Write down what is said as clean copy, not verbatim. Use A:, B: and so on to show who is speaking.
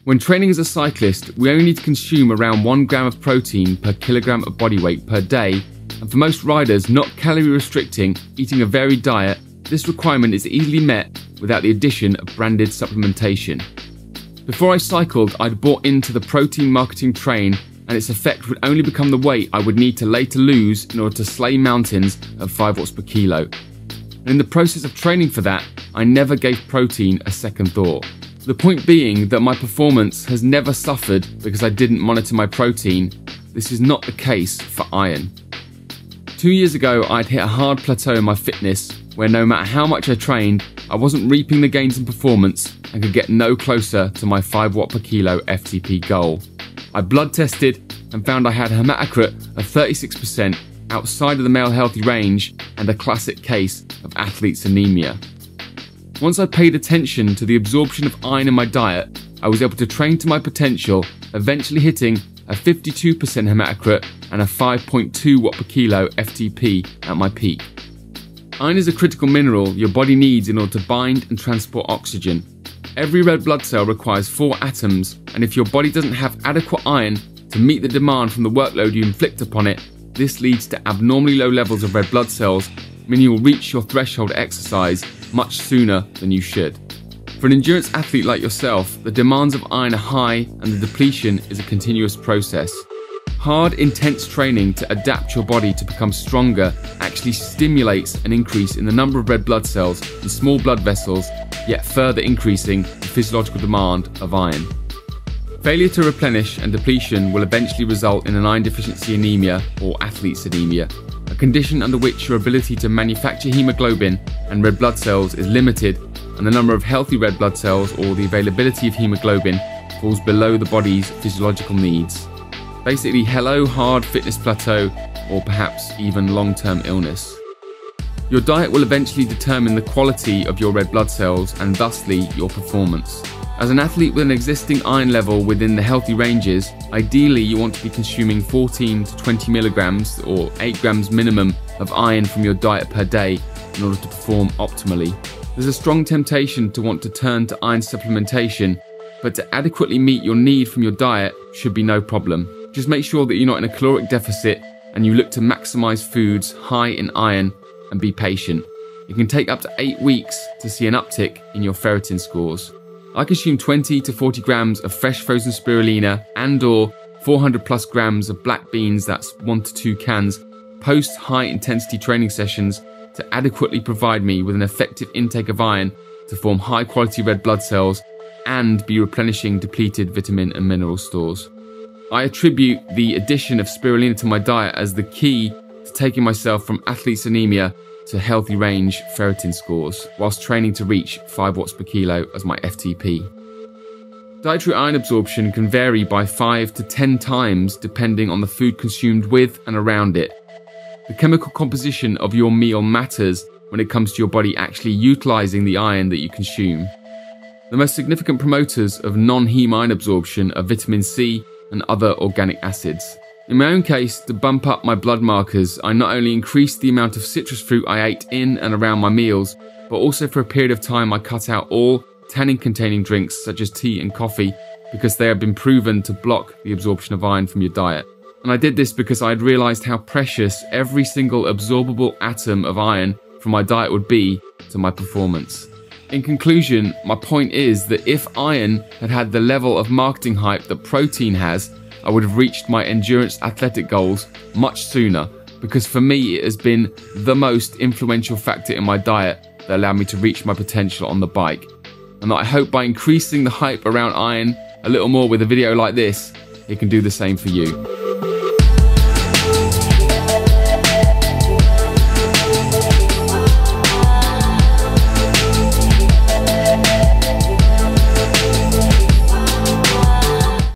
A: When training as a cyclist, we only need to consume around 1 gram of protein per kilogram of body weight per day, and for most riders not calorie restricting, eating a varied diet, this requirement is easily met without the addition of branded supplementation. Before I cycled, I'd bought into the protein marketing train, and its effect would only become the weight I would need to later lose in order to slay mountains at 5 watts per kilo. And in the process of training for that, I never gave protein a second thought. The point being that my performance has never suffered because I didn't monitor my protein. This is not the case for iron. 2 years ago, I'd hit a hard plateau in my fitness where no matter how much I trained, I wasn't reaping the gains in performance and could get no closer to my 5 watt per kilo FTP goal. I blood tested and found I had hematocrit of 36%, outside of the male healthy range, and a classic case of athlete's anemia. Once I paid attention to the absorption of iron in my diet, I was able to train to my potential, eventually hitting a 52% hematocrit and a 5.2 watt per kilo FTP at my peak. Iron is a critical mineral your body needs in order to bind and transport oxygen. Every red blood cell requires 4 atoms, and if your body doesn't have adequate iron to meet the demand from the workload you inflict upon it, this leads to abnormally low levels of red blood cells, meaning you'll reach your threshold exercise much sooner than you should. For an endurance athlete like yourself, the demands of iron are high and the depletion is a continuous process. Hard, intense training to adapt your body to become stronger actually stimulates an increase in the number of red blood cells and small blood vessels, yet further increasing the physiological demand of iron. Failure to replenish and depletion will eventually result in an iron deficiency anemia or athlete's anemia, a condition under which your ability to manufacture hemoglobin and red blood cells is limited, and the number of healthy red blood cells or the availability of hemoglobin falls below the body's physiological needs. Basically, hello hard fitness plateau, or perhaps even long-term illness. Your diet will eventually determine the quality of your red blood cells and thusly your performance. As an athlete with an existing iron level within the healthy ranges, ideally you want to be consuming 14 to 20 milligrams or 8 grams minimum of iron from your diet per day in order to perform optimally. There's a strong temptation to want to turn to iron supplementation, but to adequately meet your need from your diet should be no problem. Just make sure that you're not in a caloric deficit and you look to maximize foods high in iron, and be patient. It can take up to 8 weeks to see an uptick in your ferritin scores. I consume 20 to 40 grams of fresh frozen spirulina and or 400 plus grams of black beans, that's 1 to 2 cans, post high intensity training sessions to adequately provide me with an effective intake of iron to form high quality red blood cells and be replenishing depleted vitamin and mineral stores. I attribute the addition of spirulina to my diet as the key to taking myself from athlete's anemia to healthy range ferritin scores, whilst training to reach 5 watts per kilo as my FTP. Dietary iron absorption can vary by 5 to 10 times depending on the food consumed with and around it. The chemical composition of your meal matters when it comes to your body actually utilising the iron that you consume. The most significant promoters of non-heme iron absorption are vitamin C and other organic acids. In my own case, to bump up my blood markers, I not only increased the amount of citrus fruit I ate in and around my meals, but also for a period of time I cut out all tannin-containing drinks such as tea and coffee because they have been proven to block the absorption of iron from your diet. And I did this because I had realised how precious every single absorbable atom of iron from my diet would be to my performance. In conclusion, my point is that if iron had had the level of marketing hype that protein has, I would have reached my endurance athletic goals much sooner, because for me it has been the most influential factor in my diet that allowed me to reach my potential on the bike. And that I hope by increasing the hype around iron a little more with a video like this, it can do the same for you.